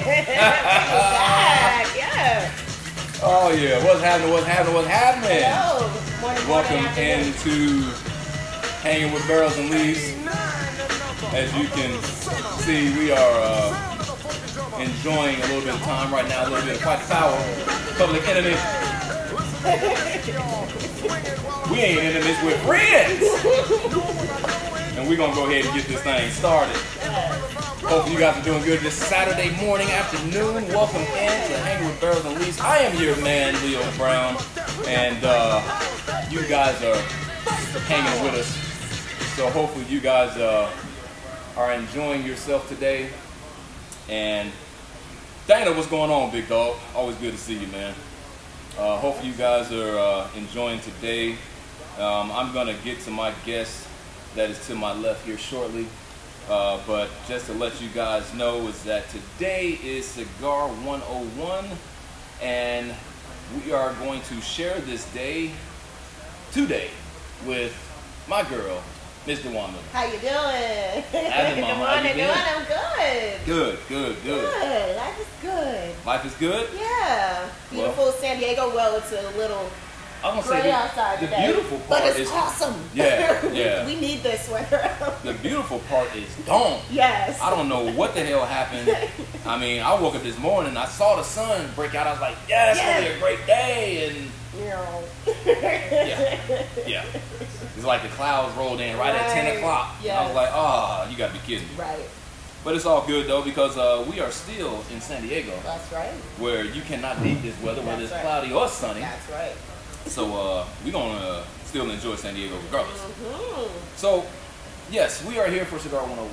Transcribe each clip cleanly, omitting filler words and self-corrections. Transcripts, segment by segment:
back. Yeah. Oh yeah, what's happening? What's happening? What's happening? Hello. Morning, Welcome afternoon. into Hanging with Barrels and Leaves. As you can see, we are enjoying a little bit of time right now, a little bit of Fight the Power, Public Enemy. We ain't enemies, we're friends. And we're gonna go ahead and get this thing started. Hopefully you guys are doing good this Saturday morning, afternoon. Welcome in to Hanging with Barrels and Leaves. I am your man, Leo Brown, and you guys are hanging with us. So hopefully you guys are enjoying yourself today. And Dana, what's going on, big dog? Always good to see you, man. Hopefully you guys are enjoying today. I'm gonna get to my guest that is to my left here shortly. But just to let you guys know is that today is Cigar 101, and we are going to share this day today with my girl, Miss DeWanda. How you doing? Good morning, I'm good. Good. Good. Life is good. Life is good? Yeah. Beautiful San Diego. Well, it's a little gray outside the today, beautiful part but it's is awesome. Yeah. We need this weather. The beautiful part is dawn. Yes. I don't know what the hell happened. I mean, I woke up this morning, I saw the sun break out. I was like, yeah, it's gonna be a great day. And yeah. It's like the clouds rolled in right at 10 o'clock. Yes. I was like, oh, you gotta be kidding me. Right. But it's all good though, because we are still in San Diego. That's right. Where you cannot beat this weather, whether it's cloudy or sunny. That's right. So we're gonna still enjoy San Diego regardless. Mm-hmm. So yes, we are here for Cigar 101.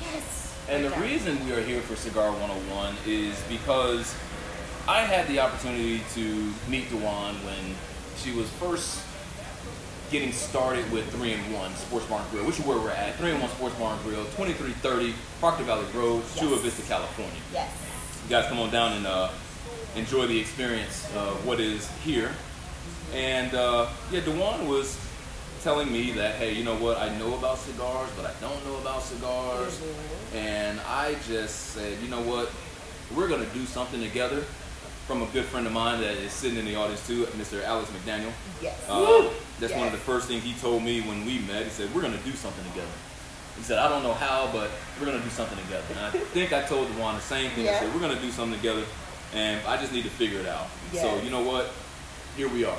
Yes. And the reason we are here for Cigar 101 is because I had the opportunity to meet DeWan when she was first getting started with 3-in-1 Sports Bar and Grill, which is where we're at. 3-in-1 Sports Bar and Grill, 2330 Parker Valley Road, Chula Vista, California. Yes. You guys come on down and enjoy the experience of what is here. And DeWan was telling me that, hey, you know what, I know about cigars, but I don't know about cigars. Mm-hmm. And I just said, you know what, we're going to do something together. From a good friend of mine that is sitting in the audience too, Mr. Alex McDaniel. Yes. That's one of the first things he told me when we met. He said, we're going to do something together. He said, I don't know how, but we're going to do something together. And I think I told DeWan the same thing. I said, we're going to do something together, and I just need to figure it out. Yes. So you know what? Here we are.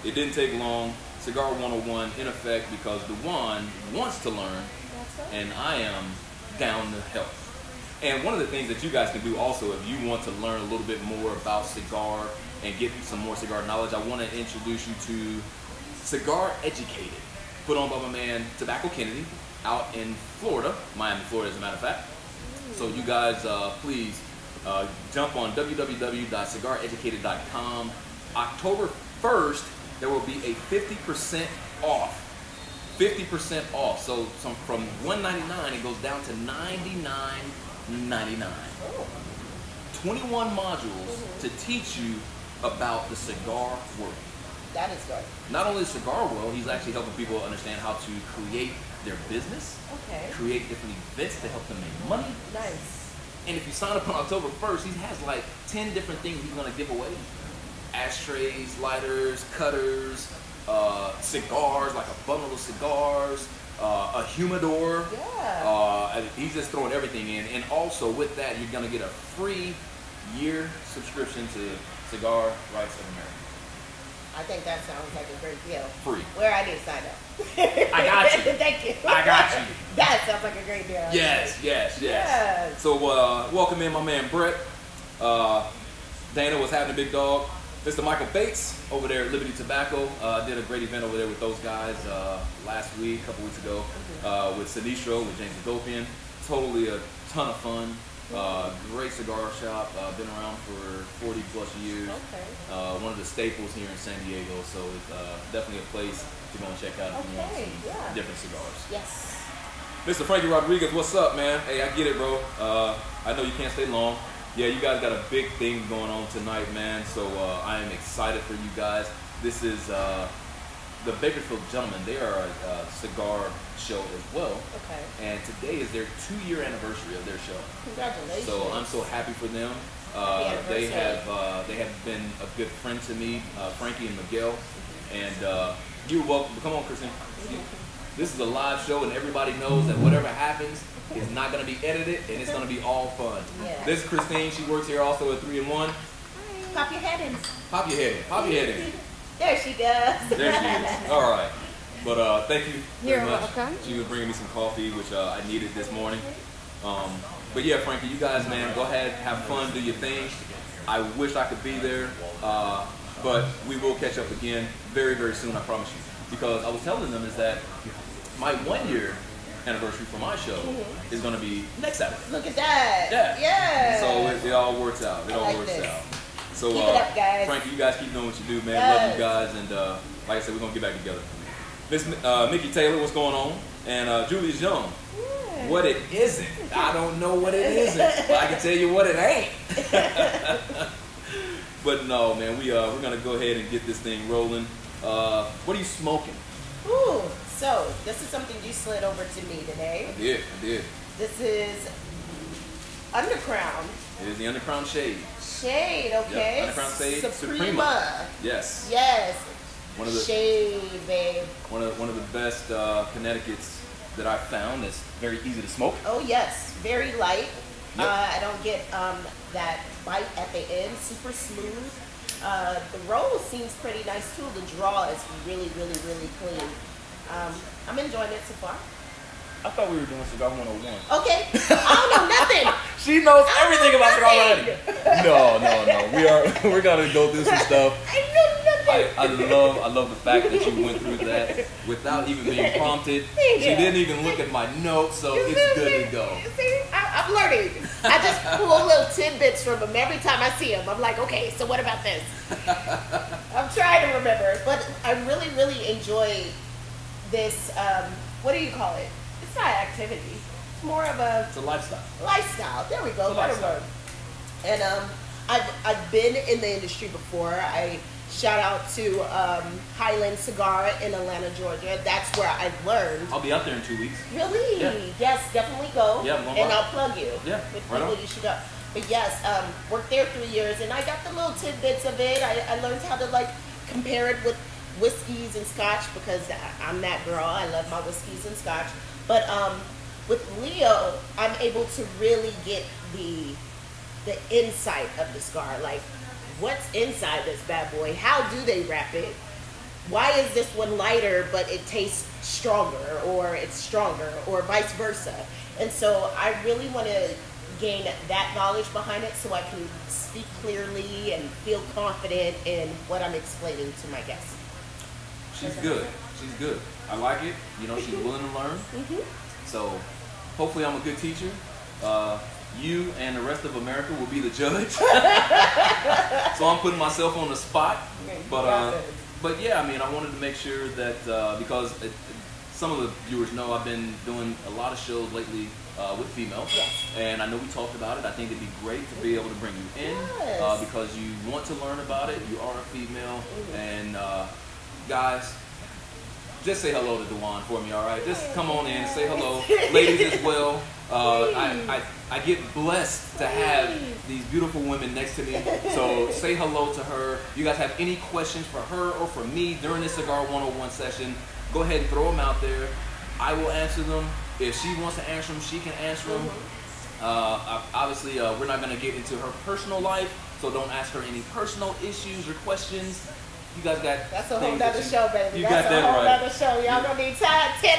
It didn't take long. Cigar 101 in effect, because DeWan wants to learn, and I am down to help. And one of the things that you guys can do also, if you want to learn a little bit more about cigar and get some more cigar knowledge, I want to introduce you to Cigar Educated, put on by my man Tobacco Kennedy out in Florida, Miami, Florida as a matter of fact. So you guys please jump on www.cigareducated.com. October 1st, there will be a 50% off. 50% off. So from $199, it goes down to $99.99. 21 modules to teach you about the cigar world. That is good. Not only the cigar world, he's actually helping people understand how to create their business, create different events to help them make money. Nice. And if you sign up on October 1st, he has like 10 different things he's going to give away. Ashtrays, lighters, cutters, cigars, like a bundle of cigars, a humidor. Yeah. He's just throwing everything in. And also with that, you're going to get a free year subscription to Cigar Rights of America. I think that sounds like a great deal. Free. Where I need to sign up. I got you. Thank you. I got you. That sounds like a great deal. Yes. So welcome in my man Brett. Dana, what's happening, big dog? Mr. Michael Bates over there at Liberty Tobacco did a great event over there with those guys last week, a couple weeks ago, with Sinistro, with James Adopian. Totally a ton of fun. Great cigar shop, been around for 40 plus years. One of the staples here in San Diego, so it's definitely a place to go and check out if you want some different cigars. Yes. Mr. Frankie Rodriguez, what's up, man? Hey, I get it, bro. I know you can't stay long. Yeah, you guys got a big thing going on tonight, man. So I am excited for you guys. This is the Bakersfield Gentlemen, they are a cigar show as well. Okay. And today is their 2-year anniversary of their show. Congratulations. So I'm so happy for them. They have been a good friend to me, Frankie and Miguel. And you're welcome. Come on, Christine. This is a live show, and everybody knows that whatever happens is not going to be edited, and it's going to be all fun. Yeah. This is Christine. She works here also at 3 in 1. Pop your head in. Pop your head in. Pop your head in. There she goes. There she is. All right. But thank you very You're much. welcome. She was bringing me some coffee, which I needed this morning. But yeah, Frankie, you guys, man, go ahead, have fun, do your thing. I wish I could be there, but we will catch up again very, very soon, I promise you. Because I was telling them is that my 1-year anniversary for my show is going to be next Saturday. Look at that. Yeah. Yeah. So it all works out. It all works out. So keep it up, guys. Frankie, you guys keep doing what you do, man. Yes. Love you guys, and like I said, we're gonna get back together. Miss Mickey Taylor, what's going on? And Julius Young. Yeah. What it isn't. I don't know what it isn't, but I can tell you what it ain't. But no, man, we're gonna go ahead and get this thing rolling. What are you smoking? Ooh, so this is something you slid over to me today. I did. This is Undercrown. It is the Undercrown Shade. Shade, okay. Yep, Undercrown Shade Suprema. Yes. Yes. One of the Shade, babe. One of the best Connecticut's that I've found that's very easy to smoke. Oh yes, very light. Yep. I don't get that bite at the end. Super smooth. The roll seems pretty nice too. The draw is really, really, really clean. I'm enjoying it so far. I thought we were doing Cigar 101. Okay, I don't know nothing. She knows everything about Cigar 101. No. We're gonna go through some stuff. I know nothing. I love the fact that you went through that without even being prompted. Thank She you. didn't even look at my notes, so it's good to go. See, I'm learning. I just pull little tidbits from them every time I see them. I'm like, okay, so what about this? I'm trying to remember, but I really, really enjoy this. What do you call it? It's not activity. It's more of a It's a lifestyle. lifestyle. There we go. It's a lifestyle. And I've been in the industry before. I shout out to Highland Cigar in Atlanta, Georgia. That's where I learned. I'll be out there in 2 weeks. Really? Yeah. Yes, definitely go. Yeah, I'm going and by. I'll plug you. Yeah, With right people on. you should go. But yes, worked there 3 years, and I got the little tidbits of it. I learned how to like compare it with whiskeys and scotch because I'm that girl. I love my whiskeys and scotch. But with Leo, I'm able to really get the insight of the cigar. Like, what's inside this bad boy? How do they wrap it? Why is this one lighter but it tastes stronger, or it's stronger, or vice versa? And so I really want to gain that knowledge behind it so I can speak clearly and feel confident in what I'm explaining to my guests. She's good. She's good. I like it. You know, she's willing to learn. So hopefully I'm a good teacher. You and the rest of America will be the judge. So I'm putting myself on the spot. But yeah, I mean, I wanted to make sure that because some of the viewers know I've been doing a lot of shows lately with females. Yes. And I know we talked about it. I think it'd be great to be able to bring you in because you want to learn about it. You are a female. And guys, just say hello to Dewan for me, all right? Just come on in, say hello. Ladies as well. I get blessed to have these beautiful women next to me. So say hello to her. You guys have any questions for her or for me during this Cigar 101 session, go ahead and throw them out there. I will answer them. If she wants to answer them, she can answer them. Obviously, we're not going to get into her personal life, so don't ask her any personal issues or questions. You guys got That's a whole nother show, baby. You That's got that a whole right. Nother show. Y'all gonna need 10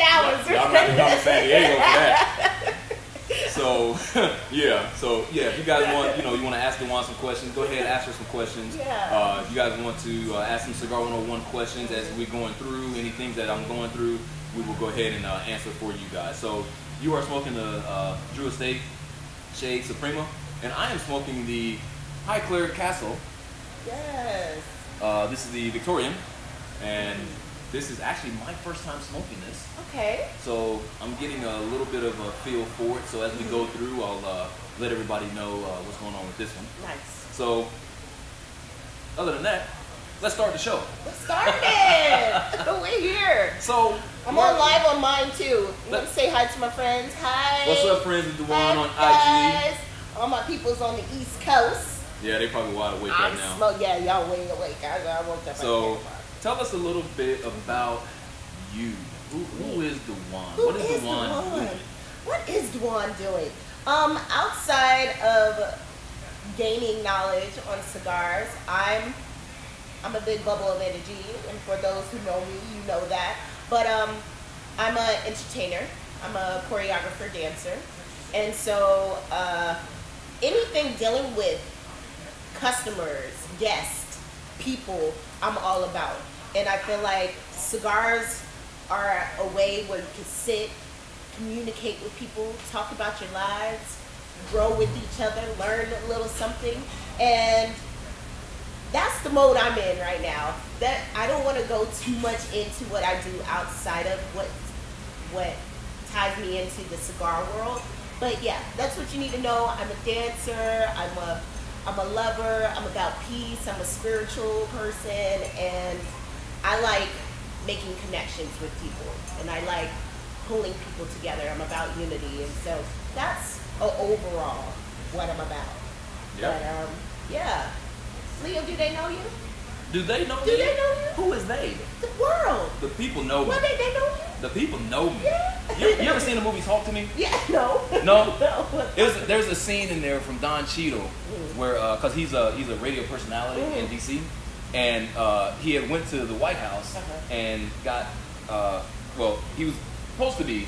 hours. Y'all not gonna come to San Diego for that. So if you guys want, you want to ask Dewan some questions, go ahead and ask her some questions. Yeah. If you guys want to ask some Cigar 101 questions as we're going through any things that I'm going through, we will go ahead and answer for you guys. So you are smoking the Drew Estate Shade Suprema, and I am smoking the Highclere Castle. Yes. This is the Victorian, and this is actually my first time smoking this. Okay. So I'm getting a little bit of a feel for it. So as we go through, I'll let everybody know what's going on with this one. Nice. So other than that, let's start the show. Let's start it. So I'm on live on mine too. Let me say hi to my friends. Hi. What's up, friends? It's Dewan on guys. IG. All my people's on the East Coast. Yeah, they probably wide awake right now. Yeah, y'all way awake. I woke up. So tell us a little bit about you. Who is Dewan? What is Dewan doing? What is Dewan doing? Outside of gaining knowledge on cigars, I'm a big bubble of energy, and for those who know me, you know that. But I'm an entertainer. I'm a choreographer, dancer, and so anything dealing with customers, guests, people, I'm all about. And I feel like cigars are a way where you can sit, communicate with people, talk about your lives, grow with each other, learn a little something. And that's the mode I'm in right now. That I don't want to go too much into what I do outside of what ties me into the cigar world. But yeah, that's what you need to know. I'm a dancer, I'm a lover, I'm about peace, I'm a spiritual person, and I like making connections with people, and I like pulling people together. I'm about unity, and so that's overall what I'm about. Yep. But yeah. Leo, do they know you? Do they know me? Do they know you? Who is they? The world. The people know me. Well, they know you? The people know me. Yeah. You ever seen the movie Talk to Me? Yeah, no. No? No. There's a scene in there from Don Cheadle where, because he's a radio personality in D.C., and he had went to the White House and got, well, he was supposed to be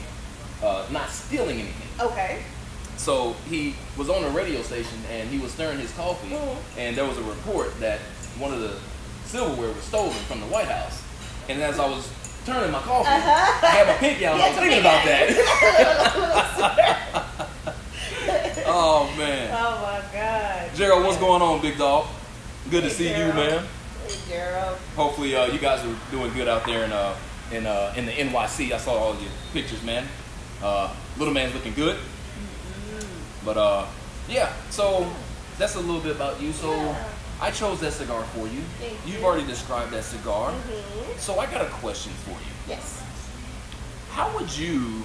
not stealing anything. Okay. So he was on a radio station and he was stirring his coffee, and there was a report that one of the silverware was stolen from the White House. And as I was turning my coffee, I had my pinky out, and I was thinking about that. Oh man. Oh my God. Gerald, what's going on, big dog? Good to see you, man. Hey, Gerald. Hopefully you guys are doing good out there in the NYC. I saw all your pictures, man. Little man's looking good. But yeah, so that's a little bit about you. So I chose that cigar for you. You've already described that cigar. So I got a question for you. Yes. How would you,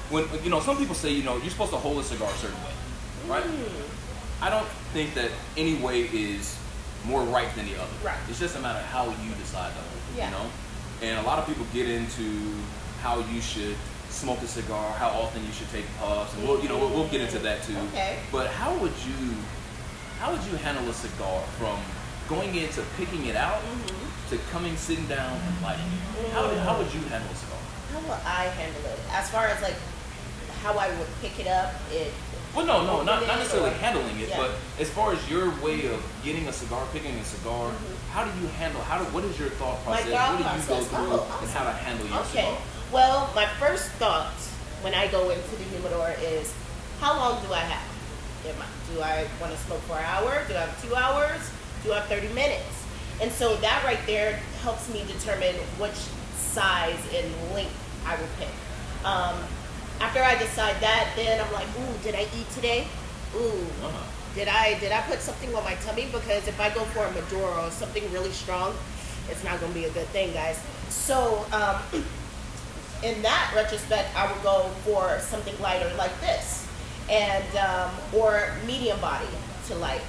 when some people say you're supposed to hold a cigar a certain way, right? I don't think that any way is more right than the other. Right. It's just a matter of how you decide to hold it. Yeah. And a lot of people get into how you should smoke a cigar, how often you should take puffs, and we'll get into that too. Okay. But how would you handle a cigar from going into picking it out to sitting down and lighting it? How would you handle a cigar? How will I handle it? As far as like how I would pick it up, Well, no, not necessarily handling it, Yeah. but as far as your way of getting a cigar, picking a cigar, how do you handle? What is your thought process? thought What do you go process. through, Oh, and how to handle your Okay. cigar? Well, my first thought when I go into the humidor is, how long do I have? Do I want to smoke for an hour? Do I have 2 hours? Do I have 30 minutes? And so that right there helps me determine which size and length I will pick. After I decide that, then I'm like, ooh, did I eat today? Ooh, did I put something on my tummy? Because if I go for a Maduro or something really strong, it's not going to be a good thing, guys. So in that retrospect, I would go for something lighter like this, and or medium body to light.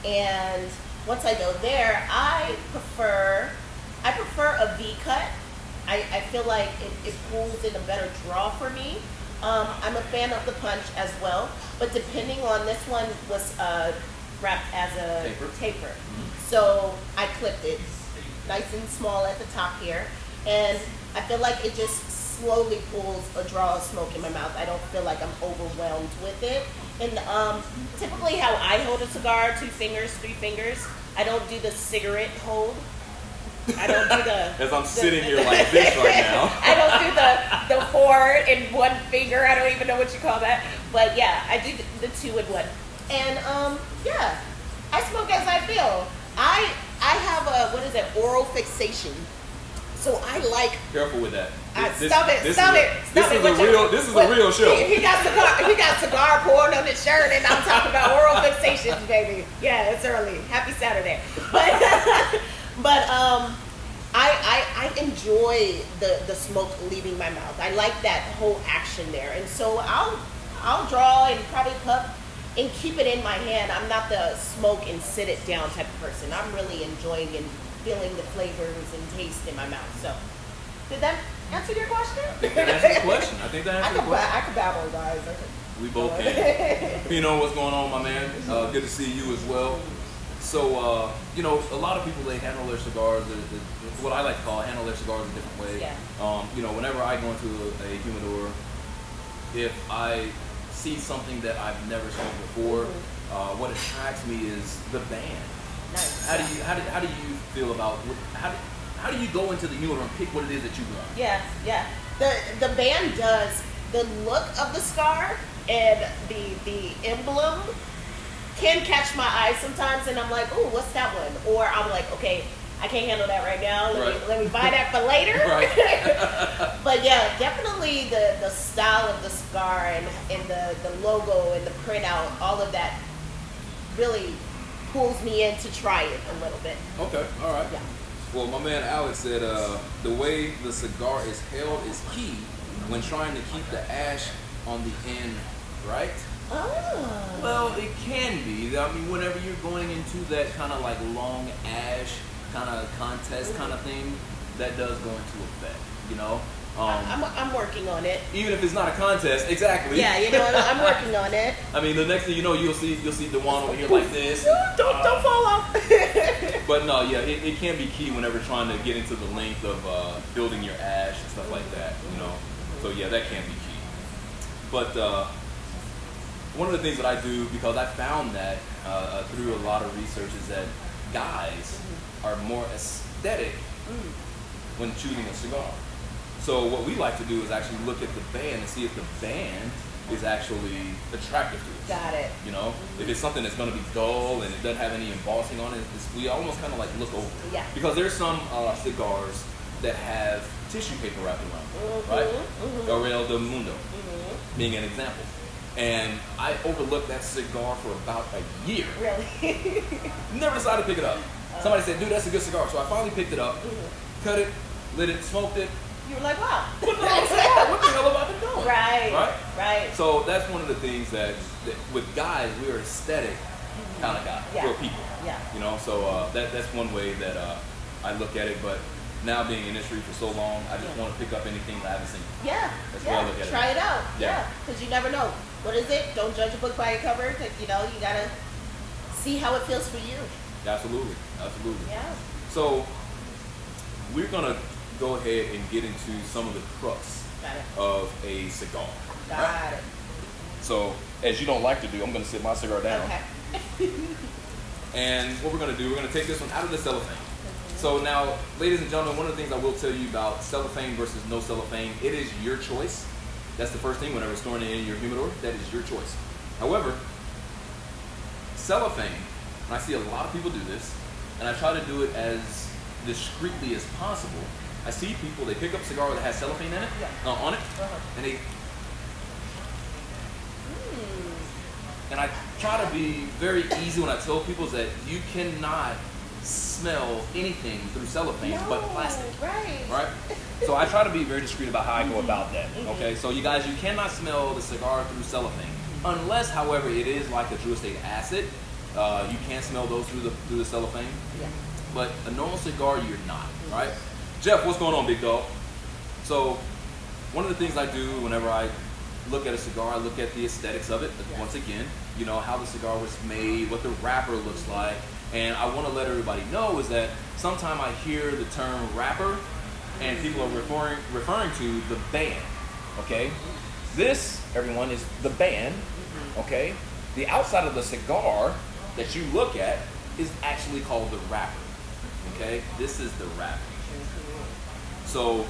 And once I go there, I prefer a V cut. I feel like it pulls in a better draw for me. I'm a fan of the punch as well, but depending on, this one was wrapped as a taper. So I clipped it nice and small at the top here, and I feel like it just slowly pulls a draw of smoke in my mouth. I don't feel like I'm overwhelmed with it. And typically how I hold a cigar, 2 fingers, 3 fingers. I don't do the cigarette hold. I don't do the... As I'm sitting here like this right now. I don't do the 4 in 1 finger. I don't even know what you call that. But yeah, I do the 2 in 1. And yeah, I smoke as I feel. I have a, oral fixation. So I like... Careful with that. Stop it. This is a real show. He got cigar poured on his shirt, and I'm talking about oral fixations, baby. Yeah, it's early. Happy Saturday. But I enjoy the smoke leaving my mouth. I like that whole action there, and so I'll draw and probably puff and keep it in my hand. I'm not the smoke and sit it down type of person. I'm really enjoying and feeling the flavors and taste in my mouth. So, did that answer your question? I think that answers the question. I think that answers the question. I could babble, guys. We both can. You know what's going on, my man? Good to see you as well. So, you know, a lot of people, they handle their cigars, what I like to call handle their cigars a different way. Yeah. You know, whenever I go into a humidor, if I see something that I've never seen before, what attracts me is the band. Nice. How do you feel about how do you go into the humidor and pick what it is that you want? Yeah. The band does the look of the cigar and the emblem can catch my eye sometimes, and I'm like, ooh, what's that one? Or I'm like, okay, I can't handle that right now. Let me buy that for later. But yeah, definitely the style of the cigar and the logo and the printout, all of that really pulls me in to try it a little bit. Okay, all right. Yeah. Well, my man Alex said the way the cigar is held is key when trying to keep the ash on the end, right? Oh. Well, it can be. I mean, whenever you're going into that kind of like long ash kind of contest kind of thing, that does go into effect, you know? I'm working on it. Even if it's not a contest, exactly. Yeah, you know, I'm working on it. I mean, the next thing you know, you'll see Dewan over here like this. Don't fall off. But no, yeah, it can be key whenever trying to get into the length of building your ash and stuff like that, you know? So yeah, that can be key. But one of the things that I do, because I found that through a lot of research, is that guys are more aesthetic when choosing a cigar. So what we like to do is actually look at the band and see if the band is actually attractive to us. Got it. You know, if it's something that's going to be dull and it doesn't have any embossing on it, we almost kind of like look over it. Yeah. Because there's some cigars that have tissue paper wrapped around them, right? Gabriel del Mundo being an example. And I overlooked that cigar for about a year. Really? Never decided to pick it up. Somebody said, dude, that's a good cigar. So I finally picked it up, cut it, lit it, smoked it. You were like, wow. Put it on a cigar. What the hell have I been doing? Right. So that's one of the things that with guys, we're aesthetic kind of guys. Yeah. We're people. Yeah. You know, so that's one way that I look at it. But now being in the industry for so long, I just want to pick up anything that I haven't seen. Yeah. That's where I look at it. Try it out. Yeah. Because you never know. What is it? Don't judge a book by a cover. Because, you know, you got to see how it feels for you. Absolutely. Yeah. So we're going to go ahead and get into some of the crux of a cigar. Got it. So, as you don't like to do, I'm going to sit my cigar down. Okay. And what we're going to do, we're going to take this one out of the cellophane. So now, ladies and gentlemen, one of the things I will tell you about cellophane versus no cellophane, it is your choice. That's the first thing whenever storing it in your humidor, that is your choice. However, cellophane, and I see a lot of people do this, and I try to do it as discreetly as possible. I see people, they pick up a cigar that has cellophane in it, on it, and they... And I try to be very easy when I tell people that you cannot smell anything through cellophane but plastic. Right? So I try to be very discreet about how I go about that. Okay, so you guys, you cannot smell the cigar through cellophane. Unless, however, it is like a true estate acid. You can smell those through the cellophane. Yeah. But a normal cigar, you're not, right? Jeff, what's going on, big dog? So one of the things I do whenever I look at a cigar, I look at the aesthetics of it. Once again, you know, how the cigar was made, what the wrapper looks like. And I want to let everybody know is that sometimes I hear the term wrapper and people are referring to the band, okay? This, everyone, is the band, okay? The outside of the cigar that you look at is actually called the wrapper, okay? This is the wrapper. So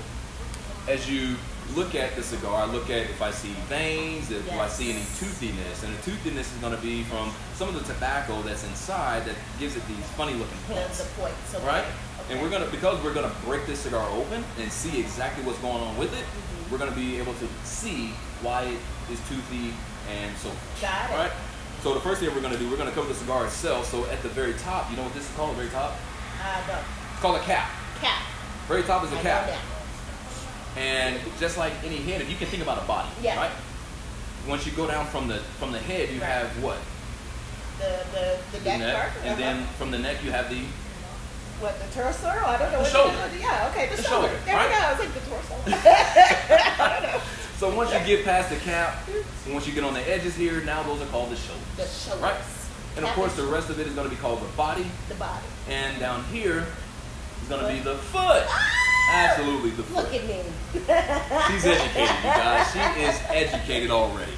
as you look at the cigar, I look at if I see veins, if I see any toothiness, and the toothiness is going to be from some of the tobacco that's inside that gives it these funny looking points. The points, okay. Right? Okay. And because we're going to break this cigar open and see exactly what's going on with it, we're going to be able to see why it is toothy and so forth. Got it. Right? So the first thing we're going to do, we're going to cover the cigar itself. So at the very top, you know what this is called, the very top? No. It's called a cap. Cap. Very top is the I know cap. that. And just like any head, you can think about a body, Yeah. right? Once you go down from the head, you Right. have what? The neck part. And then from the neck, you have the what, the torso? I don't know. The what shoulder. Yeah, okay, the The shoulder. shoulder, There right? we go. I was like the torso. I don't know. So once you get past the cap, and once you get on the edges here, now those are called the shoulders. The shoulders. Right? And of Cap course, is the rest of it is going to be called the body. the body. And down here is going to be the foot. Absolutely, the foot. Look at me. She's educated, you guys. She is educated already.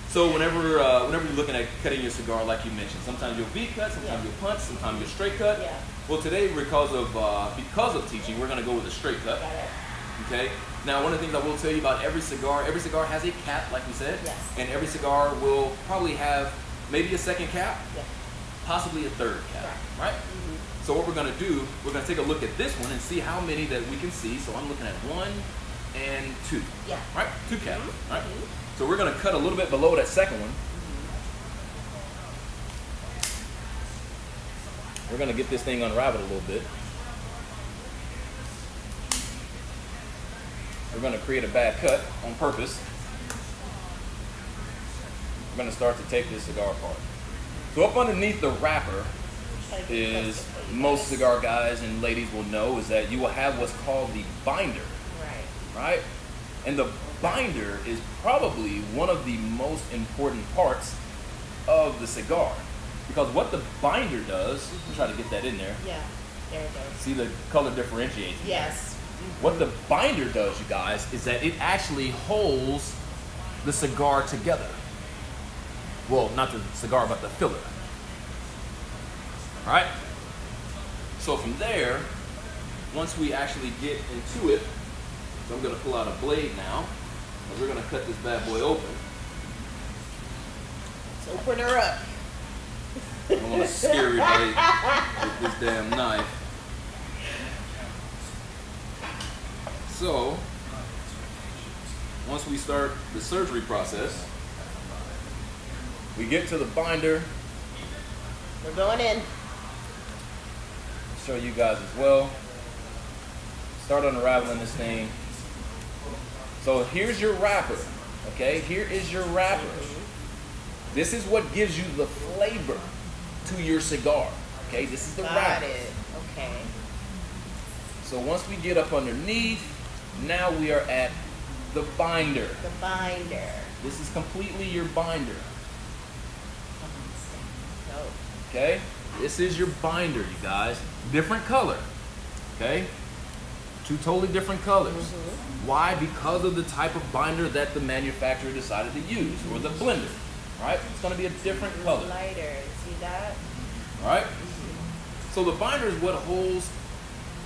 So whenever you're looking at cutting your cigar, like you mentioned, sometimes you'll V cut, sometimes you'll punch, sometimes you'll straight cut. Yeah. Well, today because of teaching, we're going to go with a straight cut. Got it. Okay. Now, one of the things I will tell you about every cigar has a cap, like we said, Yes. and every cigar will probably have maybe a second cap, Yeah. possibly a third cap, right? Mm-hmm. So what we're going to do, we're going to take a look at this one and see how many that we can see. So I'm looking at 1 and 2, Yeah. right? 2 caps, Mm-hmm. right? So we're going to cut a little bit below that second one. We're going to get this thing unraveled a little bit. We're going to create a bad cut on purpose. We're going to start to take this cigar apart. So up underneath the wrapper is, most cigar guys and ladies will know, is that you will have what's called the binder, right? And the binder is probably one of the most important parts of the cigar. Because what the binder does, I'll try to get that in there. Yeah. There it goes. See the color differentiates. Yes. What the binder does, you guys, is that it actually holds the cigar together. Well, not the cigar, but the filler. All right? So from there, once we actually get into it, so I'm going to pull out a blade now, and we're going to cut this bad boy open. Let's open her up. I don't want to scare everybody with this damn knife. So, once we start the surgery process, we get to the binder. We're going in. Show you guys as well. Start unraveling this thing. So here's your wrapper, okay? Here is your wrapper. This is what gives you the flavor to your cigar, okay? This is the wrapper. Got it. Okay. So once we get up underneath, now we are at the binder. The binder. This is completely your binder, Oh. okay? This is your binder, you guys. Different color, okay? 2 totally different colors. Why? Because of the type of binder that the manufacturer decided to use, or the blender, right? It's gonna be a different color, Lighter. See that? right? So the binder is what holds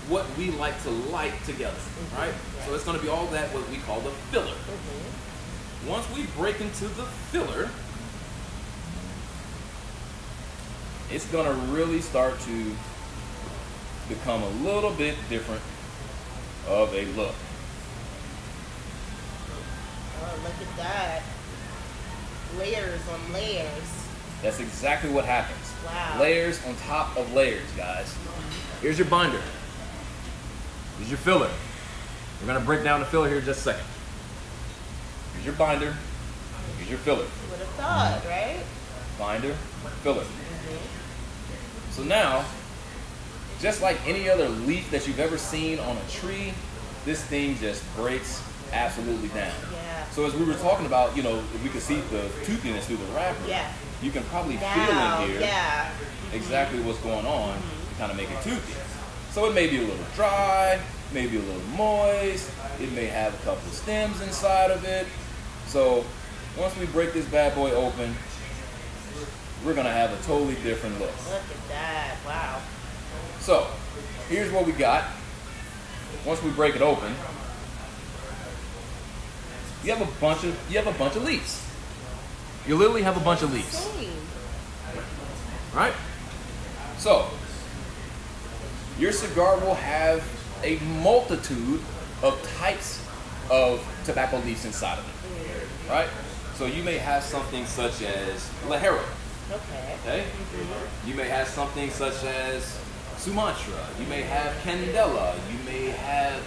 what we like to light together, right? So it's gonna be all that what we call the filler. Once we break into the filler, it's gonna really start to become a little bit different of a look. Oh, look at that. Layers on layers. That's exactly what happens. Wow. Layers on top of layers, guys. Here's your binder. Here's your filler. We're gonna break down the filler here in just a second. Here's your binder. Here's your filler. Would have thought, right? Binder, filler. So now, just like any other leaf that you've ever seen on a tree, this thing just breaks absolutely down. Yeah. So as we were talking about, you know, if we could see the toothiness through the wrapper, Yeah. you can probably Now, feel in here yeah. exactly what's going on to kind of make it toothy. So it may be a little dry, maybe a little moist, it may have a couple of stems inside of it. So once we break this bad boy open, we're gonna have a totally different look. Look at that. Wow. So here's what we got. Once we break it open, you have a bunch of leaves. You literally have a bunch of leaves, Same. right? So your cigar will have a multitude of types of tobacco leaves inside of it, right? So you may have something such as Lajero, Okay. okay? You may have something such as Sumatra, you may have Candela, you may have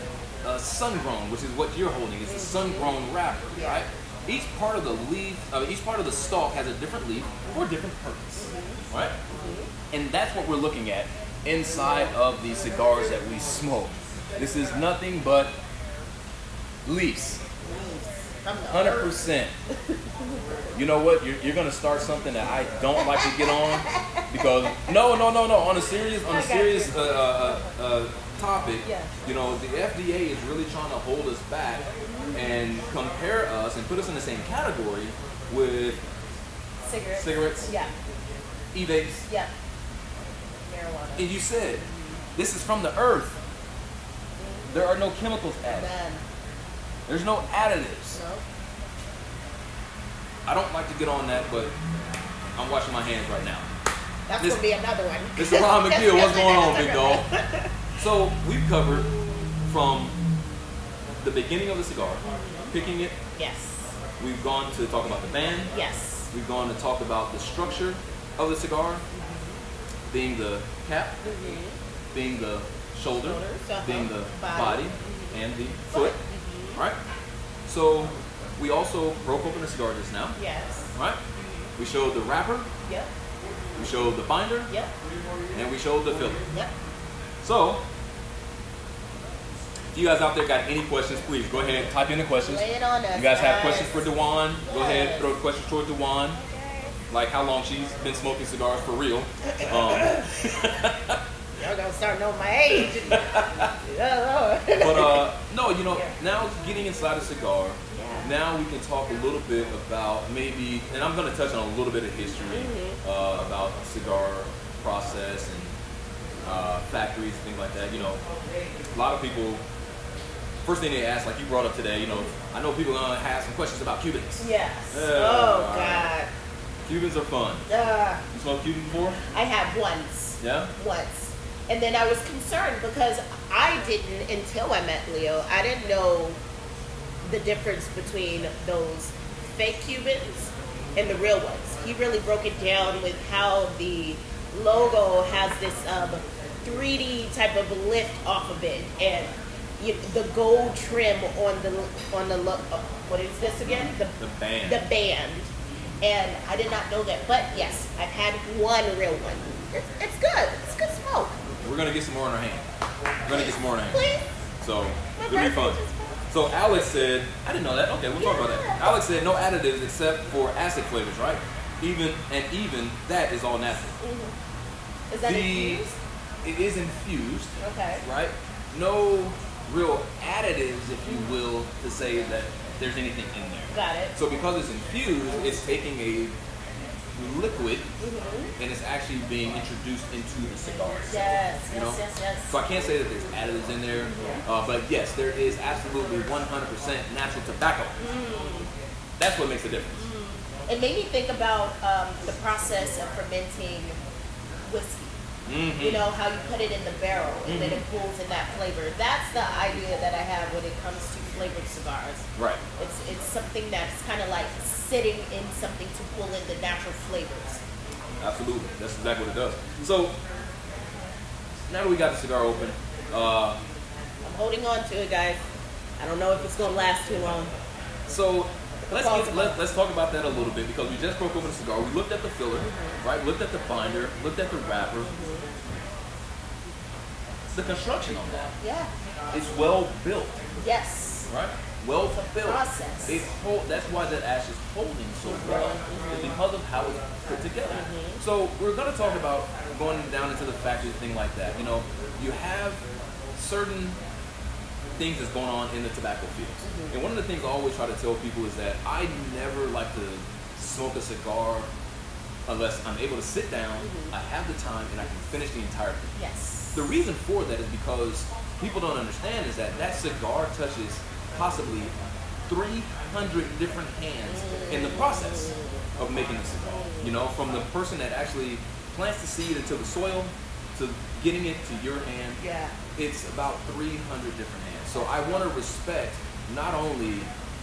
sun-grown, which is what you're holding. It's a sun-grown wrapper, right? Each part of the leaf, each part of the stalk has a different leaf for a different purpose, right? And that's what we're looking at inside of the cigars that we smoke. This is nothing but leaves. 100%. You know what? You're gonna start something that I don't like to get on because no. On a serious topic, you know, the FDA is really trying to hold us back and compare us and put us in the same category with cigarettes, e-vapes, marijuana. And you said this is from the earth. There are no chemicals added. There's no additives. No. I don't like to get on that, but I'm washing my hands right now. That's going to be another one. This is Ron McGill. What's going on, big dog? So we've covered from the beginning of the cigar, picking it. Yes. We've gone to talk about the band. Yes. We've gone to talk about the structure of the cigar, being the cap, being the shoulder, being the body, and the foot. Right? So we also broke open the cigar just now. Yes. Right? We showed the wrapper. Yep. We showed the binder. Yep. And we showed the filler. Yep. So, if you guys out there got any questions, please go ahead and type in the questions. Lay it on us. You guys have questions for Dewan? Go ahead and throw the questions toward Dewan. Okay. Like how long she's been smoking cigars for real. Y'all gonna start knowing my age. But no, you know, now getting inside a cigar, now we can talk a little bit about maybe, and I'm gonna touch on a little bit of history about cigar process and factories and things like that. You know, a lot of people, first thing they ask, like you brought up today, you know, I know people are gonna have some questions about Cubans. Yes. Oh God. Cubans are fun. You smoked Cuban before? I have once. Yeah? Once. And then I was concerned because I didn't, until I met Leo, I didn't know the difference between those fake Cubans and the real ones. He really broke it down with how the logo has this 3D type of lift off of it, and the gold trim on the what is this again? The band. The band. And I did not know that, but yes, I've had one real one. It's good. It's good smoke. We're gonna get some more in our hand. We're gonna get some more in our hand. Please. So it'll be fun. So Alex said, I didn't know that. Okay, we'll talk about that. Alex said no additives except for acid flavors, right? Even that is all natural. Is that infused? It is infused. Okay. Right? No real additives, if you will, to say that there's anything in there. Got it. So because it's infused, it's taking a liquid and it's actually being introduced into the cigars. Yes, you know? yes. So I can't say that there's additives in there, but yes, there is absolutely 100% natural tobacco. That's what makes a difference. It made me think about the process of fermenting whiskey. You know, how you put it in the barrel and then it pulls in that flavor. That's the idea that I have when it comes to flavored cigars. Right. It's something that's kind of like sitting in something to pull in the natural flavors. Absolutely. That's exactly what it does. So, now that we got the cigar open, I'm holding on to it, guys. I don't know if it's going to last too long. So, let's talk about that a little bit because we just broke open the cigar. We looked at the filler, right? Looked at the binder, looked at the wrapper. The construction on that. Yeah. It's well built. Yes. Right? Well built. Process. That's why that ash is holding so well. It's because of how it's put together. So we're going to talk about going down into the factory thing like that. You know, you have certain things that's going on in the tobacco fields. And one of the things I always try to tell people is that I never like to smoke a cigar unless I'm able to sit down, I have the time, and I can finish the entire thing. Yes. The reason for that is because people don't understand is that cigar touches possibly 300 different hands in the process of making a cigar. You know, from the person that actually plants the seed into the soil to getting it to your hand, it's about 300 different hands. So I want to respect not only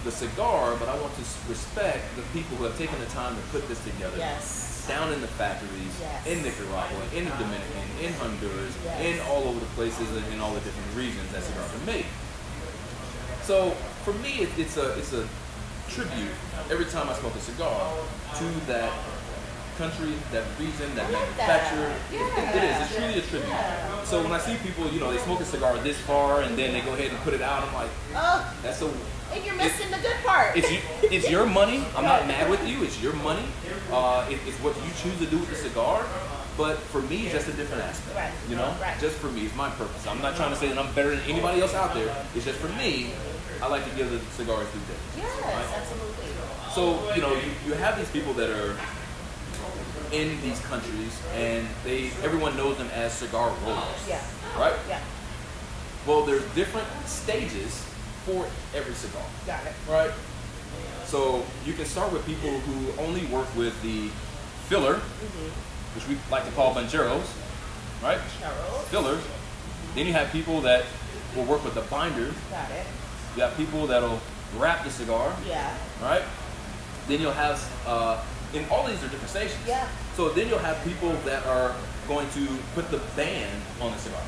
the cigar, but I want to respect the people who have taken the time to put this together. Yes. down in the factories, in Nicaragua, in the Dominican, in Honduras, in all over the places and in all the different regions that cigars are made. So for me, it's a tribute every time I smoke a cigar to that country, that region, that manufacturer. It is. It's truly a tribute. So when I see people, you know, they smoke a cigar this far and then they go ahead and put it out, I'm like, oh, that's a. And you're missing the good part. It's your money. I'm not mad with you. It's your money. It's what you choose to do with the cigar. But for me, it's just a different aspect. You know, just for me, it's my purpose. I'm not trying to say that I'm better than anybody else out there. It's just for me. I like to give the cigars due diligence. Yes, absolutely. So you know, you have these people that are in these countries, and everyone knows them as cigar rollers. Yeah. Right. Yeah. Well, there's different stages for every cigar. Got it. Right? So you can start with people who only work with the filler, which we like to call banjeros, right? Fillers. Then you have people that will work with the binder. Got it. You have people that'll wrap the cigar. Yeah. Right? Then you'll have, and all these are different stations. Yeah. So then you'll have people that are going to put the band on the cigar,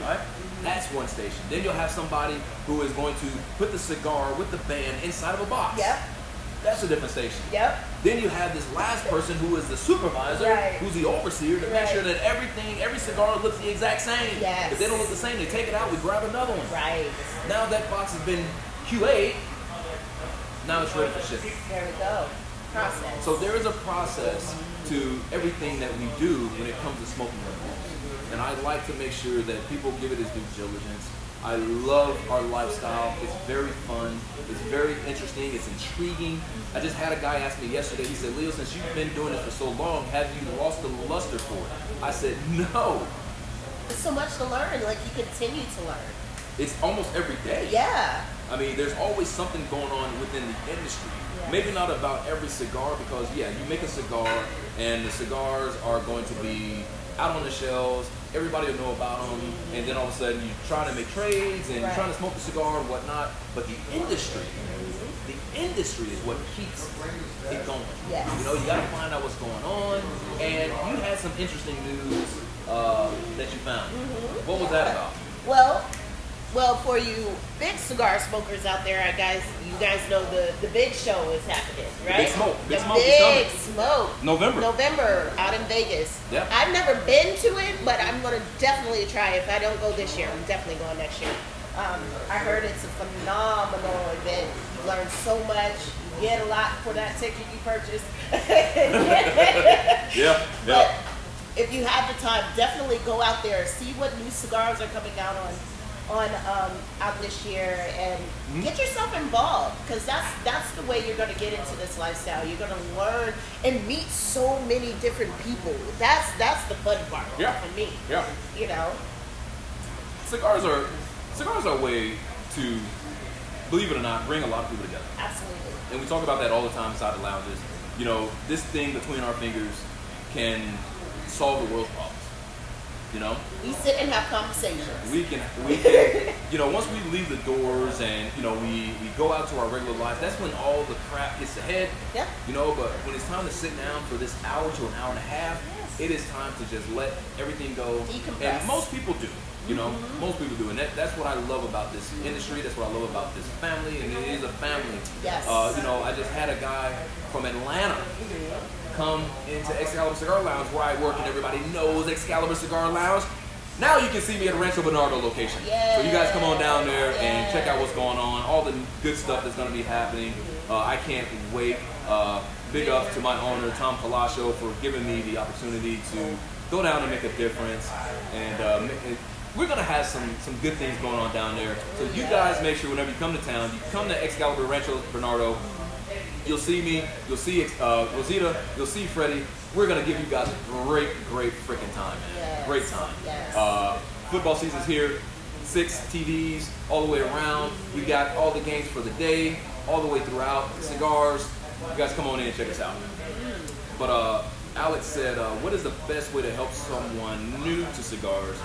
right? That's one station. Then you'll have somebody who is going to put the cigar with the band inside of a box. Yep. That's a different station. Yep. Then you have this last person who is the supervisor, who's the overseer to make sure that every cigar looks the exact same. Yes. If they don't look the same, they take it out, we grab another one. Right. Now that box has been QA'd, now it's ready for shipping. There we go. Process. So there is a process to everything that we do when it comes to smoking rifles. And I like to make sure that people give it its due diligence. I love our lifestyle. It's very fun. It's very interesting. It's intriguing. I just had a guy ask me yesterday, he said, Leo, since you've been doing it for so long, have you lost the luster for it? I said, no. There's so much to learn. Like, you continue to learn. It's almost every day. Yeah. I mean, there's always something going on within the industry. Yeah. Maybe not about every cigar because, yeah, you make a cigar and the cigars are going to be out on the shelves. Everybody will know about them. And then all of a sudden you're trying to make trades and you're trying to smoke the cigar and whatnot. But the industry is what keeps it going. Yes. You know, you got to find out what's going on. And you had some interesting news that you found. What was that about? Well, for you big cigar smokers out there, you guys know the big show is happening, right? Big Smoke is coming. Big Smoke. November out in Vegas. Yeah. I've never been to it, but I'm going to definitely try. If I don't go this year, I'm definitely going next year. I heard it's a phenomenal event. You learn so much. You get a lot for that ticket you purchased. Yeah. But if you have the time, definitely go out there, see what new cigars are coming out out this year, and get yourself involved, because that's the way you're going to get into this lifestyle. You're going to learn and meet so many different people. That's the fun part for me. Yeah. You know, cigars are a way to, believe it or not, bring a lot of people together. Absolutely. And we talk about that all the time inside the lounges. You know, this thing between our fingers can solve the world's problems. You know, we sit and have conversations. We can, you know, once we leave the doors and, you know, we go out to our regular life, that's when all the crap hits the head. Yeah. You know, but when it's time to sit down for this hour to an hour and a half, it is time to just let everything go. Decompress. And most people do. You know, most people do. And that's what I love about this industry. That's what I love about this family. And it is a family. Yes. You know, I just had a guy from Atlanta come into Excalibur Cigar Lounge where I work, and everybody knows Excalibur Cigar Lounge. Now you can see me at the Rancho Bernardo location. So you guys come on down there and check out what's going on, all the good stuff that's going to be happening. I can't wait. Big up to my owner, Tom Palacio, for giving me the opportunity to go down and make a difference. And we're going to have some good things going on down there. So you guys make sure whenever you come to town, you come to Excalibur Rancho Bernardo. You'll see me, you'll see Rosita, you'll see Freddie. We're going to give you guys a great freaking time, man. Yes. Great time. Yes. Football season's here, 6 TVs all the way around. We got all the games for the day, all the way throughout, cigars. You guys come on in and check us out. But Alex said, what is the best way to help someone new to cigars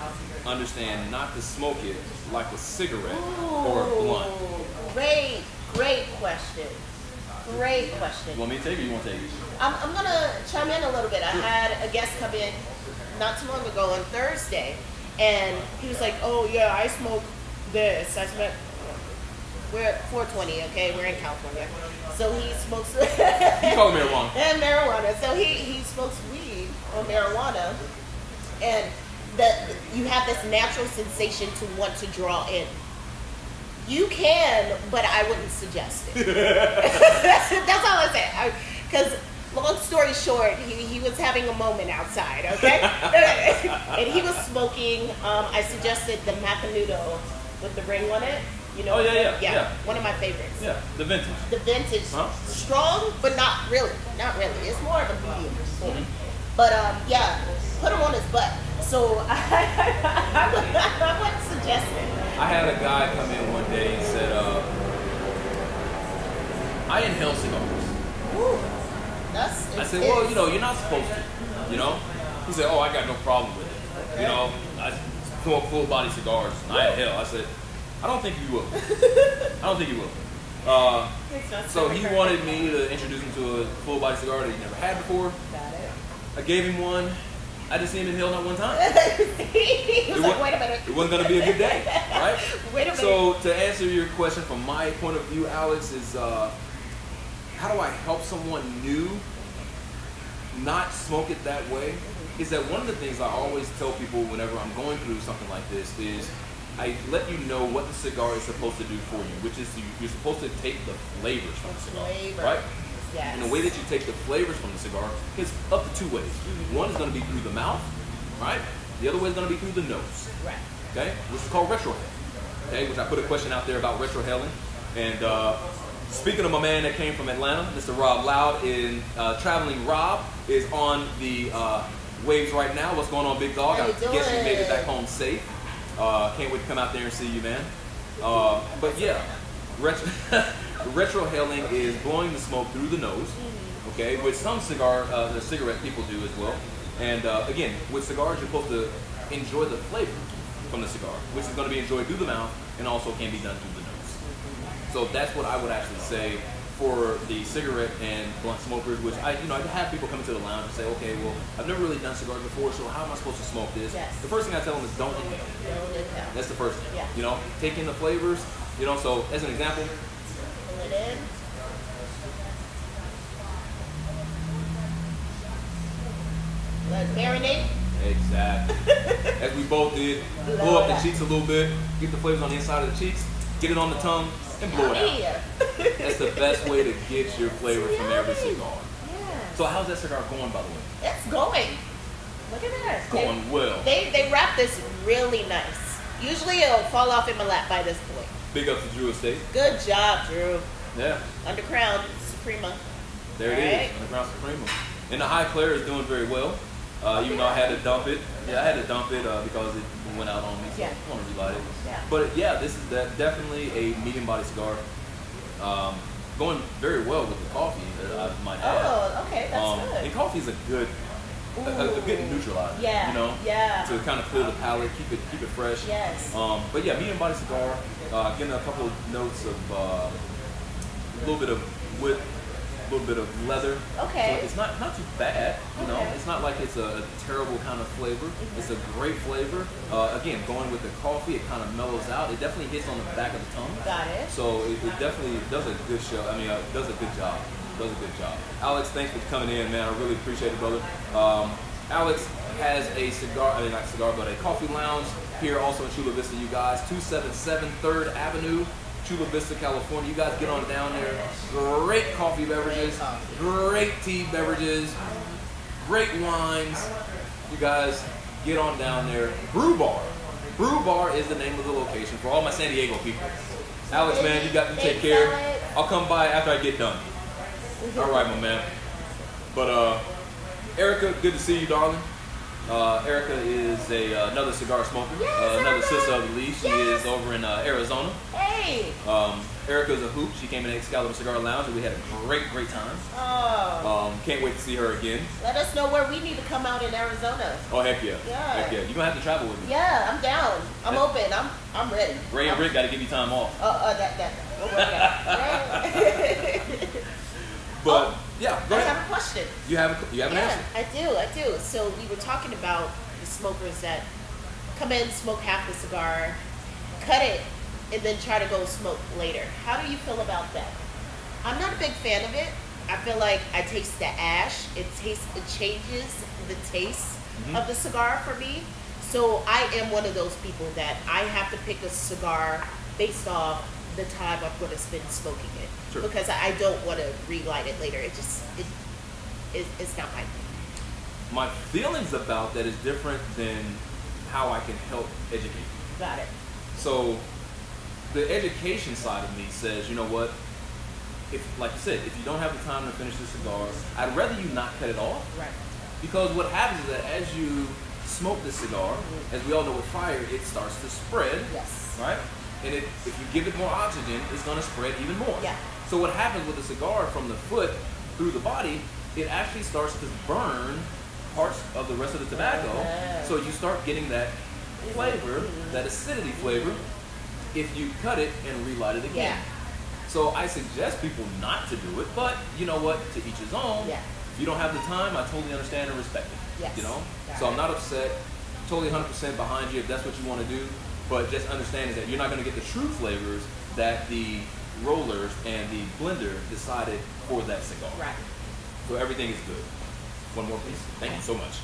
understand not to smoke it like a cigarette or a blunt? Great question. Great question. You want me to take it or you want to take it? I'm going to chime in a little bit. I had a guest come in not too long ago on Thursday, and he was like, oh, yeah, I smoke this. I smoke. We're at 420, okay? We're in California. So he smokes. You call it marijuana. And marijuana. So he smokes weed or marijuana, and you have this natural sensation to want to draw in. You can, but I wouldn't suggest it. That's all I say. Because long story short, he was having a moment outside, okay? And he was smoking. I suggested the Macanudo with the ring on it. You know? Oh, yeah. One of my favorites. Yeah, the vintage. The vintage. Huh? Strong, but not really. Not really. It's more of a medium form. But yeah, put him on his butt. So I wouldn't suggest it. I had a guy come in one day and said, I inhale cigars. Ooh, I said, well, you know, you're not supposed to. You know? He said, oh, I got no problem with it. Okay. You know, I smoke full body cigars and I inhale. I said, I don't think you will. I don't think you will. So he wanted me to introduce him to a full body cigar that he never had before. Got it. I gave him one. I just seen him inhale not one time. He was like, wait a minute. It wasn't going to be a good day, right? Wait a minute. So to answer your question from my point of view, Alex, is how do I help someone new not smoke it that way? Is that one of the things I always tell people whenever I'm going through something like this is I let you know what the cigar is supposed to do for you, which is you're supposed to take the flavors from the cigar, right? Yes. And the way that you take the flavors from the cigar is up to two ways. One is going to be through the mouth, right? The other way is going to be through the nose, Right. okay? Which is called retrohale, okay? Which I put a question out there about retrohaling. And speaking of my man that came from Atlanta, Mr. Rob Loud, Traveling Rob is on the waves right now. What's going on, big dog? I guess you made it back home safe. Can't wait to come out there and see you, man. But yeah, retrohaling is blowing the smoke through the nose, okay, which some cigarette people do as well. And again, with cigars, you're supposed to enjoy the flavor from the cigar, which is going to be enjoyed through the mouth and also can be done through the nose. So that's what I would actually say for the cigarette and blunt smokers, which I have people come into the lounge and say, okay, well, I've never really done cigars before, so how am I supposed to smoke this? Yes. The first thing I tell them is don't inhale. Don't inhale. That's the first thing. Yeah. You know, take in the flavors. You know, so as an example, Pull it in. Let it marinate. exactly. As we both did, blow up the cheeks a little bit, get the flavors on the inside of the cheeks, get it on the tongue, and blow it out. That's the best way to get your flavor from every cigar. Yeah. So how's that cigar going, by the way? It's going. Look at that. It's going well. They wrap this really nice. Usually it'll fall off in my lap by this point. Big up to Drew Estate. Good job, Drew. Yeah. Undercrown Suprema. There it is, Underground Suprema. And the High Claire is doing very well. Even though I had to dump it. Yeah, I had to dump it because it went out on me, so I want to relight it. Yeah. But yeah, this is definitely a medium body cigar. Going very well with the coffee that I might add. Oh, okay, that's good. And coffee is a good neutralizer. Yeah. You know? Yeah. To kind of clear the palate, keep it fresh. Yes. But yeah, medium body cigar, getting a couple of notes of a little bit of wood, a little bit of leather. Okay. So it's not too bad, you know. Okay. It's not like it's a terrible kind of flavor. It's a great flavor. Again, going with the coffee, it kind of mellows out. It definitely hits on the back of the tongue. Got it. So it definitely does a good show. I mean, does a good job. Does a good job. Alex, thanks for coming in, man. I really appreciate it, brother. Alex has a not cigar, but a coffee lounge here also in Chula Vista, you guys. 277 3rd Avenue. Chula Vista, California. You guys get on down there. Great coffee beverages, great tea beverages, great wines. You guys get on down there. Brew Bar. Brew Bar is the name of the location for all my San Diego people. Alex, man, you got to take care. I'll come by after I get done. All right, my man. But Erica, good to see you, darling. Erica is another cigar smoker, another sister of the leaf. She is over in Arizona. Hey! Erica's a hoop. She came in Excalibur Cigar Lounge and we had a great time. Oh. Can't wait to see her again. Let us know where we need to come out in Arizona. Oh, heck yeah. Yeah. Heck yeah. You're going to have to travel with me. Yeah, I'm down. I'm open. I'm ready. Ray and Rick got to give you time off. We'll work it out. But yeah, go I ahead. have a question. You have an answer. I do. So we were talking about the smokers that come in, smoke half the cigar, cut it, and then try to go smoke later. How do you feel about that? I'm not a big fan of it. I feel like I taste the ash. It changes the taste of the cigar for me. So I am one of those people that I have to pick a cigar based off the time I'm going to spend smoking it. Sure. Because I don't want to relight it later. It's not my thing. My feelings about that is different than how I can help educate you. Got it. So the education side of me says, you know what? If, like you said, if you don't have the time to finish the cigar, I'd rather you not cut it off. Right. Because what happens is that as you smoke the cigar, as we all know with fire, it starts to spread. Yes. Right? And if you give it more oxygen, it's going to spread even more. Yeah. So what happens with the cigar from the foot through the body, it actually starts to burn parts of the rest of the tobacco. So you start getting that flavor, that acidity flavor, if you cut it and relight it again. Yeah. So I suggest people not to do it, but you know what? To each his own. Yeah. If you don't have the time, I totally understand and respect it. Yes. You know? Got So I'm it. not upset. Totally 100% behind you if that's what you want to do. But just understand is that you're not going to get the true flavors that the rollers and the blender decided for that cigar. Right. So everything is good. One more, please. Thank you so much.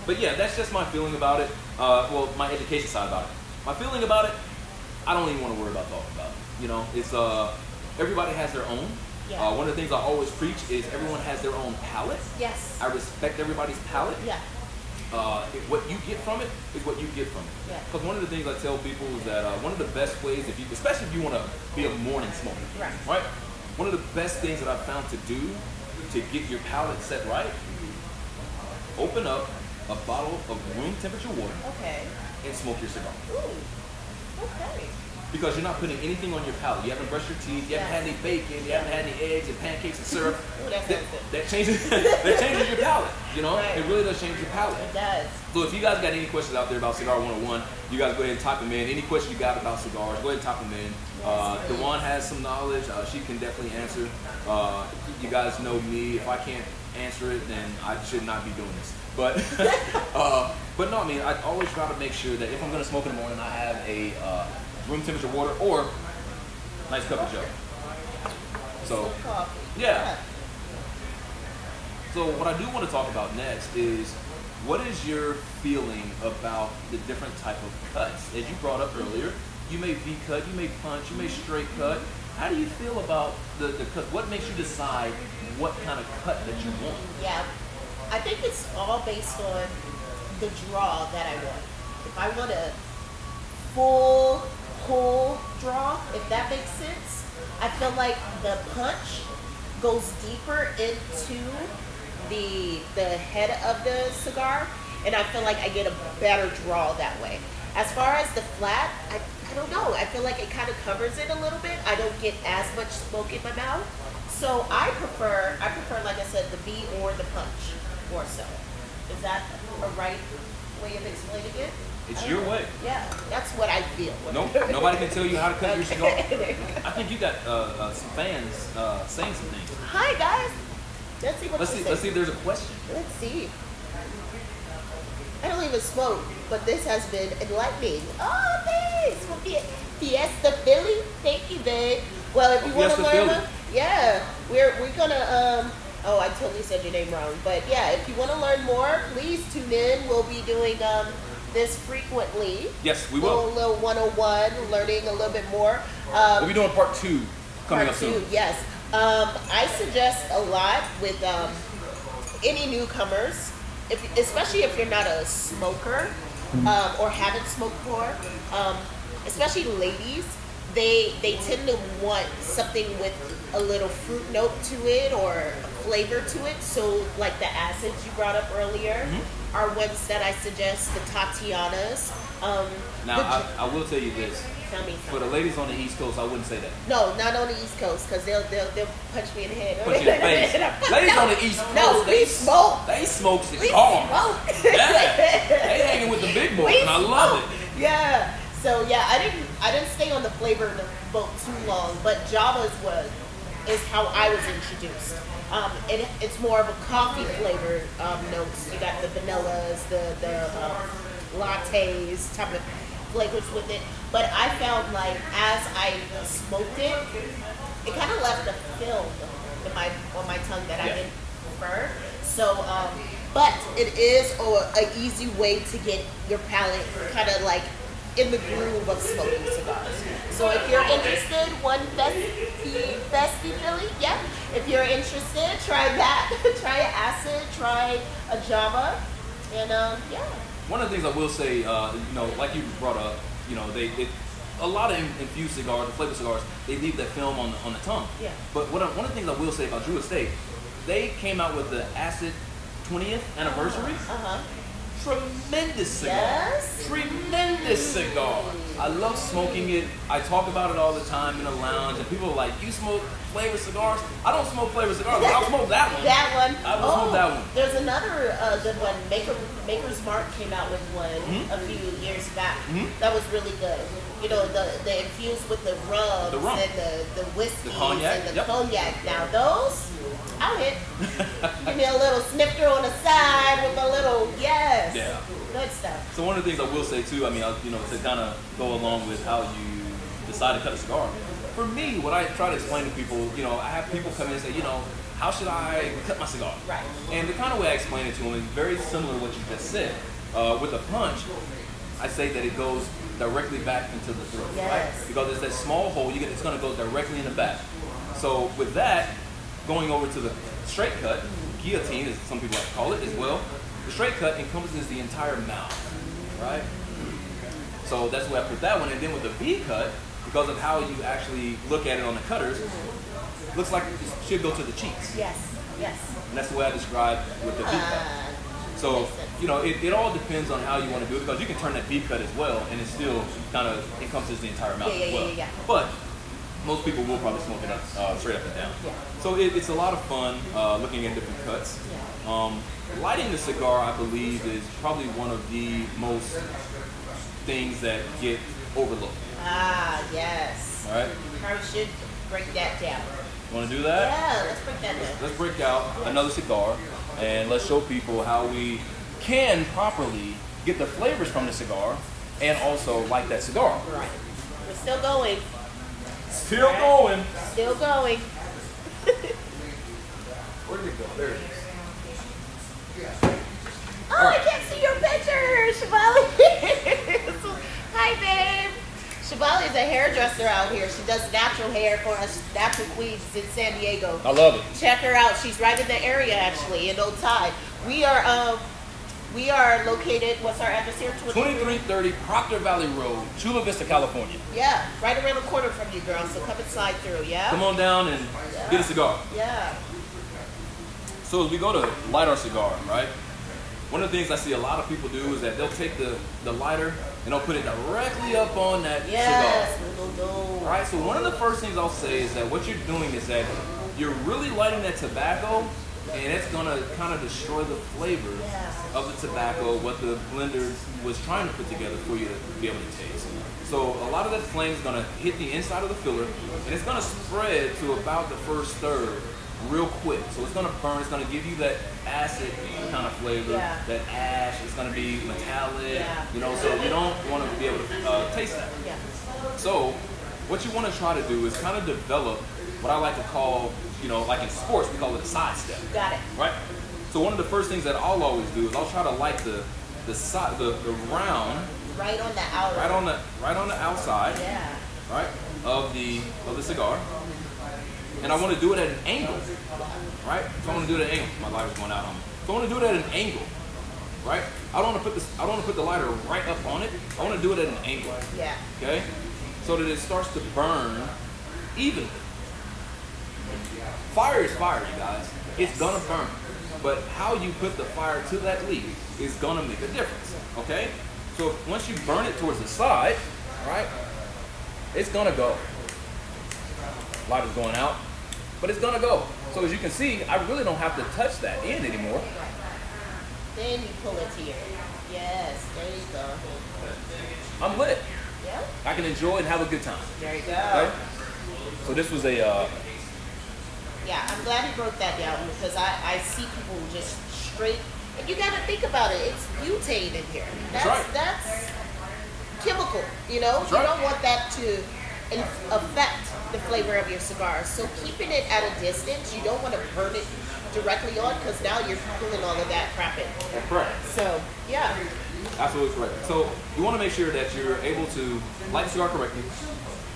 But yeah, that's just my feeling about it. Well, my education side about it. My feeling about it, I don't even want to worry about talking about it. You know, it's everybody has their own. Yeah. One of the things I always preach is everyone has their own palate. Yes. I respect everybody's palate. Yeah. What you get from it is what you get from it. Yeah. Because one of the things I tell people is that one of the best ways, especially if you want to be a morning smoker, right? One of the best things that I've found to do to get your palate set right, open up a bottle of room temperature water Okay. and smoke your cigar. Ooh. Okay. Because you're not putting anything on your palate. You haven't brushed your teeth. You haven't had any bacon. You haven't had any eggs and pancakes and syrup. Ooh, that sounds good. That changes your palate. You know, Right. it really does change your palate. It does. So if you guys got any questions out there about Cigar 101, you guys go ahead and type them in. Any question you got about cigars, go ahead and type them in. Dewan has some knowledge. She can definitely answer. You guys know me. If I can't answer it, then I should not be doing this. But but no, I mean, I always try to make sure that if I'm going to smoke in the morning, I have a room temperature water or nice cup of Joe. So Coffee. yeah. So what I do want to talk about next is what is your feeling about the different type of cuts? As you brought up earlier, you may V cut, you may punch, you may straight cut. How do you feel about the cut? What makes you decide what kind of cut that you want? Yeah. I think it's all based on the draw that I want. If I want a full pull draw, if that makes sense, I feel like the punch goes deeper into the head of the cigar, and I feel like I get a better draw that way. As far as the flat, I don't know. I feel like it kind of covers it a little bit. I don't get as much smoke in my mouth. So I prefer, like I said, the V or the punch more so. Is that a right way of explaining it? It's your way. Yeah, that's what I feel. Nope, nobody can tell you how to cut your cigar. I think you got some fans saying some things. Hi guys. Let's see what Let's you see. say. Let's see if there's a question. Let's see. I don't even smoke, but this has been enlightening. Oh, thanks. Fiesta Philly. Thank you, babe. Well, if you want to Fiesta learn, Philly. yeah, we're gonna Oh, I totally said your name wrong, but yeah, if you want to learn more, please tune in. We'll be doing this frequently. Yes, we will. Little 101, learning a little bit more. We'll be doing part 2 coming up Part 2, soon. yes. I suggest a lot with any newcomers, especially if you're not a smoker or haven't smoked before, especially ladies, they tend to want something with a little fruit note to it or a flavor to it. So like the acids you brought up earlier are ones that I suggest, the Tatianas. Now, I will tell you this. Tell me For the something. ladies on the East Coast, I wouldn't say that. No, not on the East Coast, because they'll punch me in the head. Punch you in the face. Ladies on the East Coast, No, we smoke. They smoke We cigars. smoke. Yeah. They hanging with the big boys, and I love it. Yeah. So yeah, I didn't stay on the flavor boat too long, but Java's was is how I was introduced. It's more of a coffee flavor notes. You got the vanillas, the lattes type of flavors with it. But I found like as I smoked it, it kind of left a film on my tongue that I didn't prefer. So, but it is an easy way to get your palate kind of like in the groove of smoking cigars. So if you're interested, one Bestie Philly, yeah. If you're interested, try that. Try an Acid, try a Java, and yeah. One of the things I will say, like you brought up, a lot of infused cigars, the flavored cigars, they leave that film on the tongue. Yeah. But one of the things I will say about Drew Estate, they came out with the Acid 20th anniversary. Tremendous cigar. Yes. Tremendous cigar. I love smoking it. I talk about it all the time in a lounge, and people are like, "You smoke flavored cigars?" I don't smoke flavored cigars, but I'll smoke that one. That one. I will smoke that one. There's another good one. Maker's Mark came out with one a few years back. That was really good. You know, the infused with the rums and the whiskey and the cognac. Now those, I'll hit. Give me a little snifter on the side with a little good stuff. So one of the things I will say too, I mean, to kind of go along with how you decide to cut a cigar. For me, what I try to explain to people, I have people come in and say, how should I cut my cigar? Right. And the kind of way I explain it to them is very similar to what you just said. With a punch, I say that it goes directly back into the throat, right? Because it's that small hole, it's going to go directly in the back. So with that, going over to the straight cut, guillotine, as some people like to call it as well, the straight cut encompasses the entire mouth, right? So that's why I put that one. And then with the V cut, because of how you actually look at it on the cutters, looks like it should go to the cheeks. Yes. And that's the way I describe with the V cut. So, it all depends on how you want to do it, because you can turn that V cut as well, and it still kind of encompasses the entire mouth as well. But most people will probably smoke it up, straight up and down. Yeah. So it's a lot of fun looking at different cuts. Lighting the cigar, I believe, is probably one of the most things that get overlooked. Yes. All right. Probably should break that down. You want to do that? Yeah, let's break that down. Let's break out another cigar, and let's show people how we can properly get the flavors from the cigar and also light that cigar. Right. We're still going. Still going. Still going. Where did it go? There it is. Oh, I can't see your picture, Shavali. Hi, babe. Shavali is a hairdresser out here. She does natural hair for us, natural queens in San Diego. I love it. Check her out. She's right in the area, actually, in Old Tide. We are located. What's our address here? 2330 Proctor Valley Road, Chula Vista, California. Yeah, right around the corner from you, girl. So come and slide through. Yeah. Come on down and get a cigar. Yeah. So as we go to light our cigar, right? One of the things I see a lot of people do is that they'll take the lighter and they'll put it directly up on that cigar. No. Right? So one of the first things I'll say is that what you're doing is that you're really lighting that tobacco, and it's going to kind of destroy the flavor of the tobacco, what the blender was trying to put together for you to be able to taste. So a lot of that flame is going to hit the inside of the filler, and it's going to spread to about the first third real quick. So it's going to burn, it's going to give you that acid kind of flavor, that ash, it's going to be metallic, so you don't want to be able to taste that. So what you want to try to do is kind of develop what I like to call, like in sports, we call it a sidestep. Got it. Right? So one of the first things that I'll always do is I'll try to light the round right on the outer. Right on the outside. Yeah. Right? Of the cigar. And I want to do it at an angle. Right? So I want to do it at an angle. My lighter's going out on me. So I want to do it at an angle. Right? I don't want to put the lighter right up on it. I want to do it at an angle. Yeah. Okay? So that it starts to burn evenly. Fire is fire, you guys. It's gonna burn. But how you put the fire to that leaf is gonna make a difference. Okay? So once you burn it towards the side, right, it's gonna go. Light is going out, but it's gonna go. So as you can see, I really don't have to touch that end anymore. Then you pull it here. Yes, there you go. I'm lit. Yeah. I can enjoy it and have a good time. There you go. Okay? So this was a Yeah, I'm glad he broke that down because I see people just straight, and you got to think about it. It's butane in here. That's right. That's chemical. You know, That's you right. don't want that to affect the flavor of your cigar. So keeping it at a distance, you don't want to burn it directly on because now you're pulling all of that crap in. That's correct. So yeah. Absolutely correct. So you want to make sure that you're able to light the cigar correctly.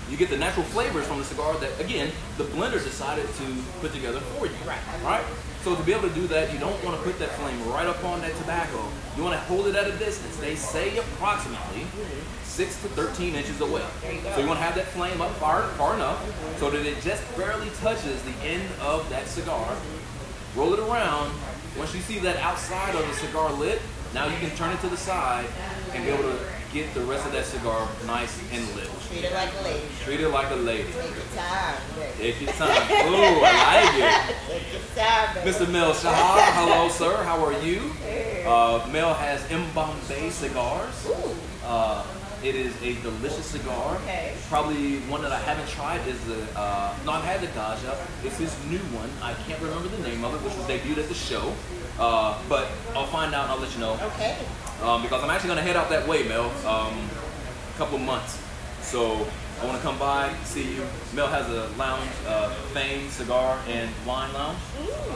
You get the natural flavors from the cigar that, again, the blender decided to put together for you. Right. Right? So to be able to do that, you don't want to put that flame right up on that tobacco. You want to hold it at a distance. They say approximately 6 to 13 inches away. There you go. So you want to have that flame up far enough so that it just barely touches the end of that cigar. Roll it around. Once you see that outside of the cigar lit, now you can turn it to the side and be able to get the rest of that cigar nice and lit. Treat it like a lady. Treat it like a lady. Take your time, baby. Take your time. Ooh, I like it. Take your time, baby. Mr. Mel Shahar, hello sir, how are you? Mel has M. Bombay cigars. Ooh. It is a delicious cigar. Okay. Probably one that I haven't tried is the, no, I've had the Gaja. It's his new one. I can't remember the name of it, which was debuted at the show. But I'll find out and I'll let you know. Okay. Because I'm actually going to head out that way, Mel, a couple of months. So I want to come by, see you. Mel has a lounge, Fame Cigar and Wine Lounge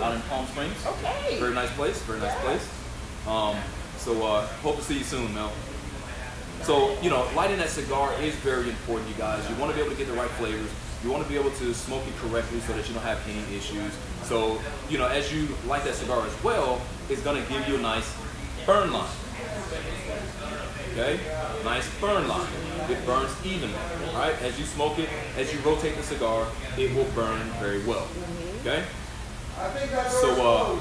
out in Palm Springs. Okay. Very nice place, very nice place. So hope to see you soon, Mel. So, you know, lighting that cigar is very important, you guys. You want to be able to get the right flavors. You want to be able to smoke it correctly so that you don't have any issues. So, you know, as you light that cigar as well, it's going to give you a nice burn line. Okay? Nice burn line. It burns evenly, right? As you smoke it, as you rotate the cigar, it will burn very well. Okay? So,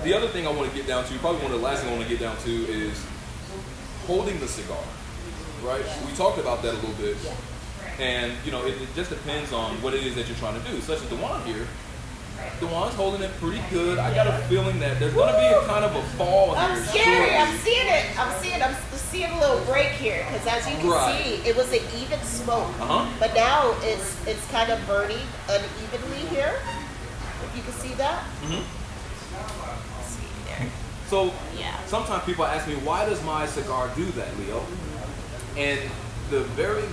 the other thing I want to get down to, probably one of the last things I want to get down to is holding the cigar, right? We talked about that a little bit. And, you know, it just depends on what it is that you're trying to do. Such as Dewan here. Dewan's holding it pretty good. I got a feeling that there's going to be a kind of a fall here. I'm scary. I'm seeing it. I'm seeing a little break here because as you can see, it was an even smoke. But now it's kind of burning unevenly here. If you can see that. Let's see there. So Yeah. sometimes people ask me, why does my cigar do that, Leo? And the very,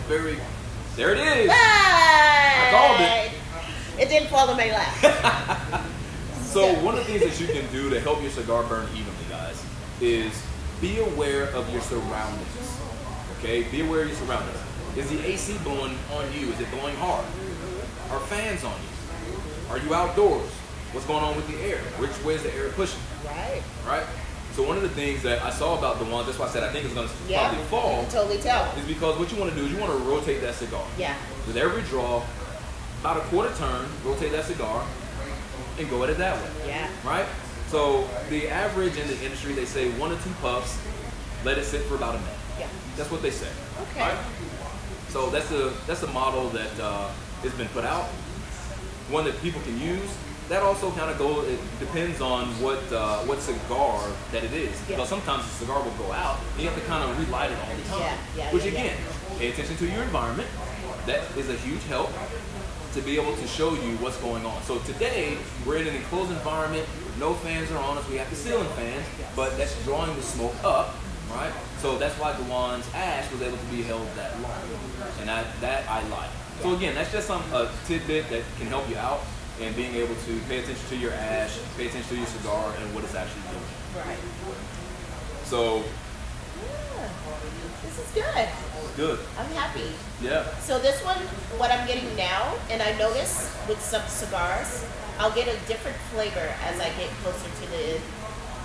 there it is. I called it. It didn't fall in my lap. So one of the things that you can do to help your cigar burn evenly, guys, is be aware of your surroundings. Okay, be aware of your surroundings. Is the AC blowing on you? Is it blowing hard? Are fans on you? Are you outdoors? What's going on with the air? Which way is the air pushing? Right. Right? So one of the things that I saw about the ones, that's why I said I think it's going to probably You fall, can totally tell. is because what you want to do is you want to rotate that cigar. Yeah. With every draw, about a quarter turn, rotate that cigar, and go at it that way. Yeah. Right? So the average in the industry, they say 1 to 2 puffs, let it sit for about a minute. Yeah. That's what they say. Okay. Right? So that's a model that has been put out, one that people can use. That also kind of goes, it depends on what cigar that it is. Yeah. Because sometimes the cigar will go out, and you have to kind of relight it all the time. Yeah, Which again, pay attention to your environment. That is a huge help to be able to show you what's going on. So today, we're in an enclosed environment, no fans are on us, we have the ceiling fans, but that's drawing the smoke up, right? So that's why Dewan's ash was able to be held that long. And that I like. So again, that's just a tidbit that can help you out and being able to pay attention to your ash, pay attention to your cigar and what it's actually doing. Right. So, Yeah. This is good. good. I'm happy. Yeah. So this one, what I'm getting now, and I notice with some cigars, I'll get a different flavor as I get closer to the end.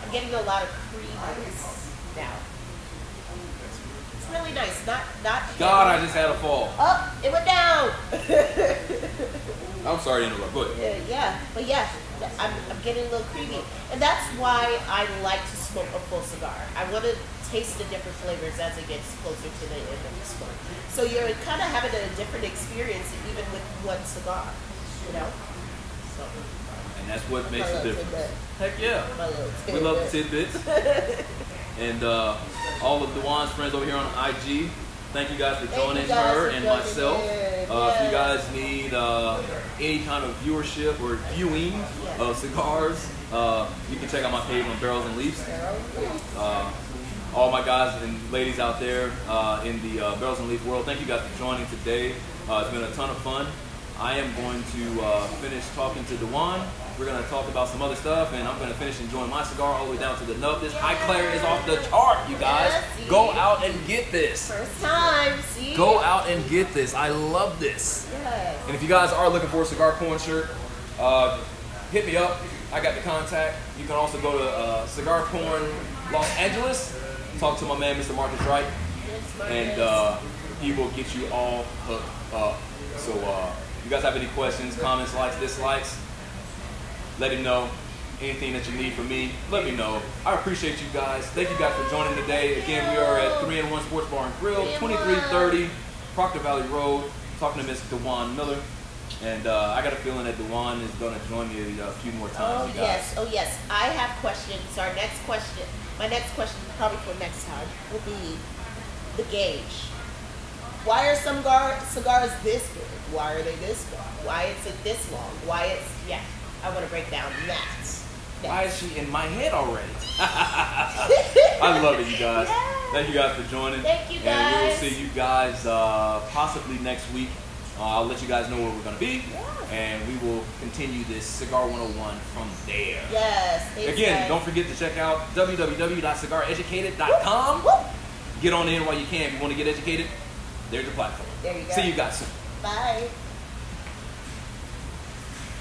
I'm getting a lot of creaminess now. It's really nice. Not God, I just had a fall. Oh, it went down. I'm sorry to interrupt. Go ahead. But I'm getting a little creamy, and that's why I like to smoke a full cigar. I want to taste the different flavors as it gets closer to the end of the smoke. So you're kind of having a different experience even with one cigar, you know. So. And that's what makes My a little difference. tidbit. Heck yeah. My little We love the tidbit. tidbits. And all of Dewan's friends over here on IG, thank you guys for joining her and myself. If you guys need any kind of viewership or viewing of cigars, you can check out my page on Barrels and Leafs. All my guys and ladies out there in the Barrels and Leaf world, thank you guys for joining today. It's been a ton of fun. I am going to finish talking to Dewan. We're going to talk about some other stuff, and I'm going to finish enjoying my cigar all the way down to the nub. This High Claire is off the chart, you guys. Go out and get this. First time, see? Go out and get this. I love this. Yes. And if you guys are looking for a Cigar Porn shirt, hit me up. I got the contact. You can also go to Cigar Porn Los Angeles. Talk to my man, Mr. Marcus Wright, and he will get you all hooked up. So if you guys have any questions, comments, likes, dislikes, let him know. Anything that you need from me, let me know. I appreciate you guys. Thank you guys for joining today. Again, we are at 3-in-1 Sports Bar and Grill, 2330 Proctor Valley Road, talking to Mr. Dewan Miller. And I got a feeling that Dewan is going to join me a few more times. Oh yes. I have questions. Our next question, my next question, probably for next time, will be the gauge. Why are some cigars this big? Why are they this long? Why is it this long? Why it's, I want to break down that. Why is she in my head already? I love it, you guys. Yeah. Thank you guys for joining. Thank you guys. And we will see you guys possibly next week. I'll let you guys know where we're going to be. Yeah. And we will continue this Cigar 101 from there. Yes. Again, don't forget to check out www.cigareducated.com. Get on in while you can. If you want to get educated, there's your platform. There you go. See you guys soon. Bye.